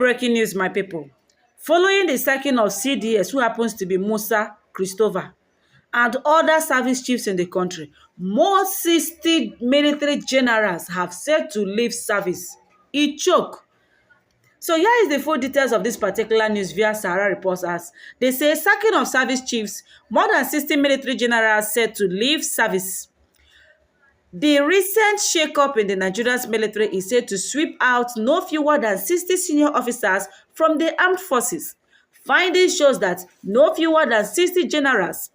Breaking news, my people. Following the sacking of CDS, who happens to be Musa Christopher, and other service chiefs in the country, more 60 military generals have said to leave service. It choke. So here is the full details of this particular news via Sahara Reporters. They say sacking of service chiefs, more than 60 military generals said to leave service. The recent shake-up in the Nigeria's military is said to sweep out no fewer than 60 senior officers from the armed forces. Findings shows that no fewer than 60 generals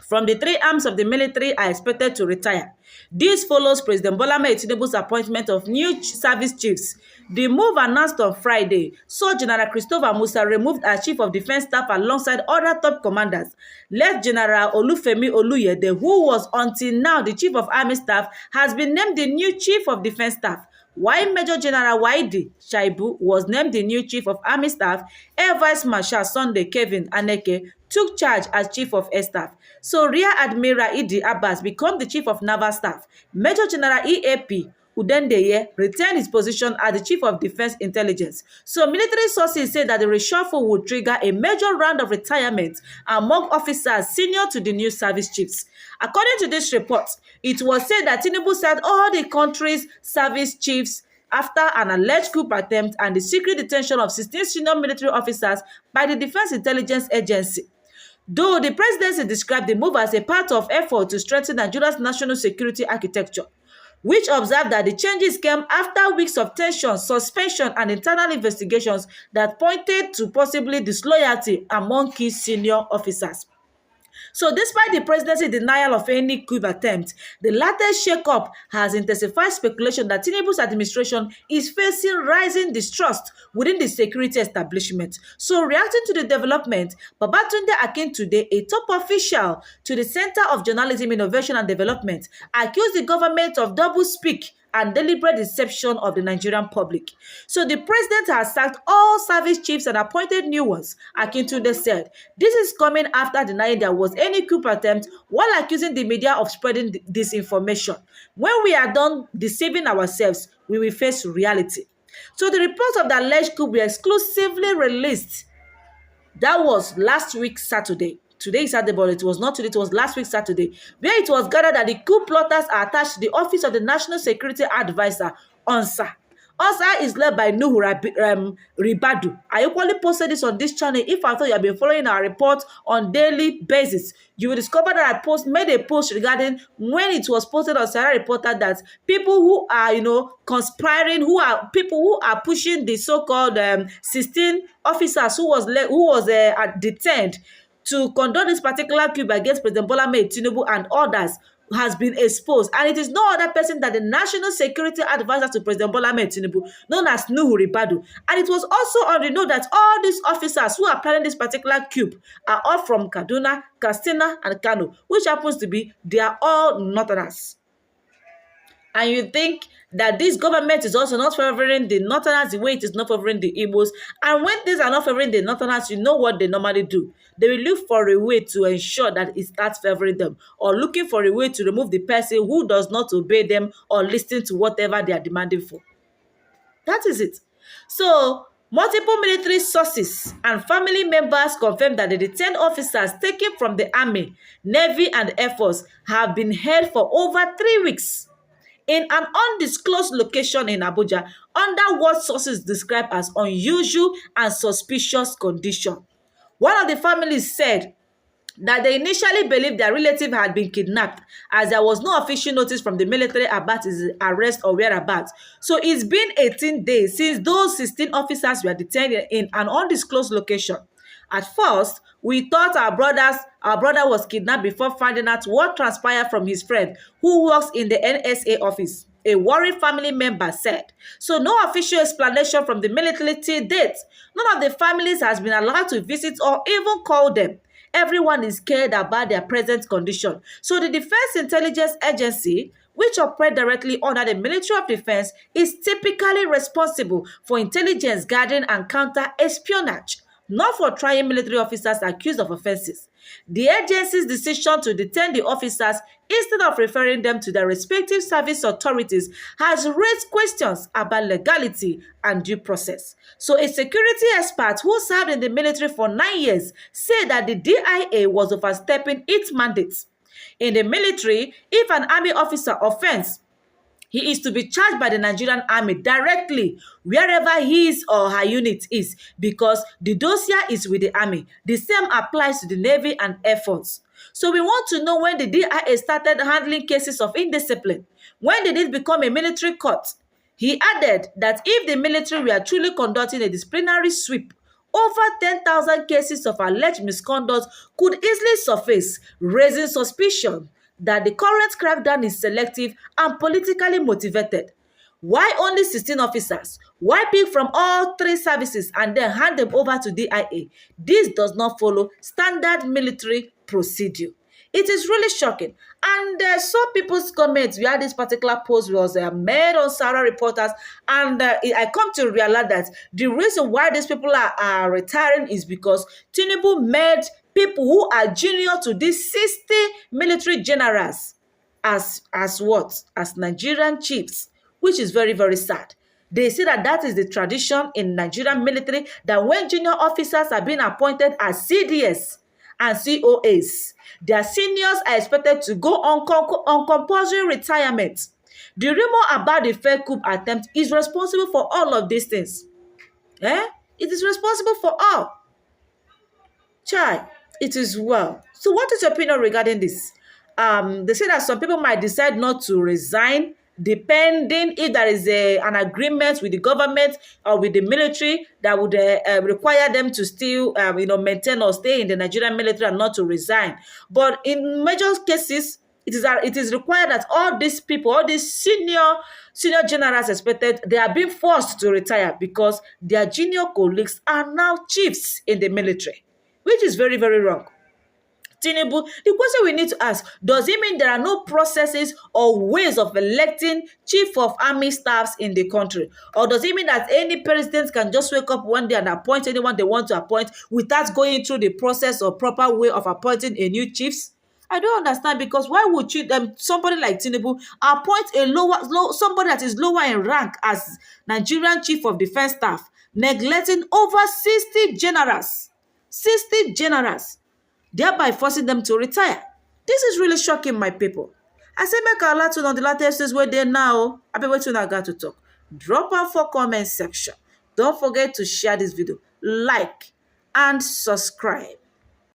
from the three arms of the military are expected to retire. This follows President Bola Ahmed Tinubu's appointment of new service chiefs. The move announced on Friday saw General Christopher Musa removed as Chief of Defence Staff alongside other top commanders. Left General Olufemi Oluyede, who was until now the Chief of Army Staff, has been named the new Chief of Defence Staff. While Major General Waidi Shaibu was named the new Chief of Army Staff, Air Vice Marshal Sunday Kevin Aneke took charge as Chief of Air Staff. So Rear Admiral Idi Abbas became the Chief of Naval Staff. Major General EAP Udendeye retained his position as the Chief of Defense Intelligence. So military sources say that the reshuffle would trigger a major round of retirement among officers senior to the new service chiefs. According to this report, it was said that Tinubu said all the country's service chiefs after an alleged coup attempt and the secret detention of 16 senior military officers by the Defense Intelligence Agency. Though the presidency described the move as a part of effort to strengthen Nigeria's national security architecture, which observed that the changes came after weeks of tension, suspension, and internal investigations that pointed to possibly disloyalty among key senior officers. So despite the presidency's denial of any coup attempt, the latest shake-up has intensified speculation that Tinubu's administration is facing rising distrust within the security establishment. So reacting to the development, Babatunde Akintunde, a top official to the Center of Journalism, Innovation and Development, accused the government of double-speak and deliberate deception of the Nigerian public. So the president has sacked all service chiefs and appointed new ones, Akintunde said. This is coming after denying there was any coup attempt while accusing the media of spreading disinformation. When we are done deceiving ourselves, we will face reality. So the reports of the alleged coup were exclusively released. That was last week, Saturday. Today is Saturday, but it was not today, it was last week, Saturday, where it was gathered that the coup plotters are attached to the Office of the National Security Advisor, ONSA. ONSA is led by Nuhu Ribadu. I equally posted this on this channel. If I thought you have been following our report on daily basis, you will discover that I made a post regarding when it was posted on Sahara Reporter that people who are, conspiring, people who are pushing the so-called 16 officers who was detained to conduct this particular coup against President Bola Ahmed Tinubu and others has been exposed. And it is no other person than the National Security Advisor to President Bola Ahmed Tinubu, known as Nuhu Ribadu. And it was also on the note that all these officers who are planning this particular coup are all from Kaduna, Katsina, and Kano, which happens to be, they are all Northerners. And you think that this government is also not favoring the Northerners the way it is not favoring the Igbos. And when these are not favoring the Northerners, you know what they normally do. They will look for a way to ensure that it starts favoring them, or looking for a way to remove the person who does not obey them or listen to whatever they are demanding for. That is it. So, multiple military sources and family members confirmed that the detained officers taken from the Army, Navy, and Air Force have been held for over 3 weeks in an undisclosed location in Abuja under what sources describe as unusual and suspicious condition. One of the families said that they initially believed their relative had been kidnapped, as there was no official notice from the military about his arrest or whereabouts. So it's been 18 days since those 16 officers were detained in an undisclosed location. At first, we thought our brother was kidnapped before finding out what transpired from his friend who works in the NSA office, a worried family member said. So no official explanation from the military till date. None of the families has been allowed to visit or even call them. Everyone is scared about their present condition. So the Defense Intelligence Agency, which operate directly under the Ministry of Defense, is typically responsible for intelligence gathering and counter-espionage. not for trying military officers accused of offenses. The agency's decision to detain the officers instead of referring them to their respective service authorities has raised questions about legality and due process. So a security expert who served in the military for 9 years said that the DIA was overstepping its mandate. In the military, if an army officer offends, he is to be charged by the Nigerian army directly wherever his or her unit is, because the dossier is with the army. The same applies to the Navy and Air Force. So we want to know when the DIA started handling cases of indiscipline. When did it become a military court? He added that if the military were truly conducting a disciplinary sweep, over 10,000 cases of alleged misconduct could easily surface, raising suspicion that the current crackdown is selective and politically motivated. Why only 16 officers? Why pick from all 3 services and then hand them over to DIA? This does not follow standard military procedure. It is really shocking. And some people's comments where this particular post was made on Sarah Reporters, and I come to realize that the reason why these people are retiring is because Tinubu made people who are junior to these 60 military generals as what? As Nigerian chiefs, which is very, very sad. They say that that is the tradition in Nigerian military, that when junior officers are being appointed as CDS and COAs, their seniors are expected to go on compulsory retirement. The rumor about the failed coup attempt is responsible for all of these things. It is responsible for all. Chai, it is well. So what is your opinion regarding this? They say that some people might decide not to resign depending if there is an agreement with the government or with the military that would require them to still maintain or stay in the Nigerian military and not to resign. But in major cases, it is required that all these people, all these senior generals expected, they are being forced to retire because their junior colleagues are now chiefs in the military, which is very, very wrong. Tinubu, the question we need to ask, does it mean there are no processes or ways of electing chief of army staffs in the country? Or does it mean that any president can just wake up one day and appoint anyone they want to appoint without going through the process or proper way of appointing a new chiefs? I don't understand, because why would you somebody like Tinubu appoint somebody that is lower in rank as Nigerian Chief of Defense Staff, neglecting over 60 generals, thereby forcing them to retire? This is really shocking, my people. I say make a lot on the latest news where they now. I be waiting I got to talk. Drop out for comment section. Don't forget to share this video, like, and subscribe.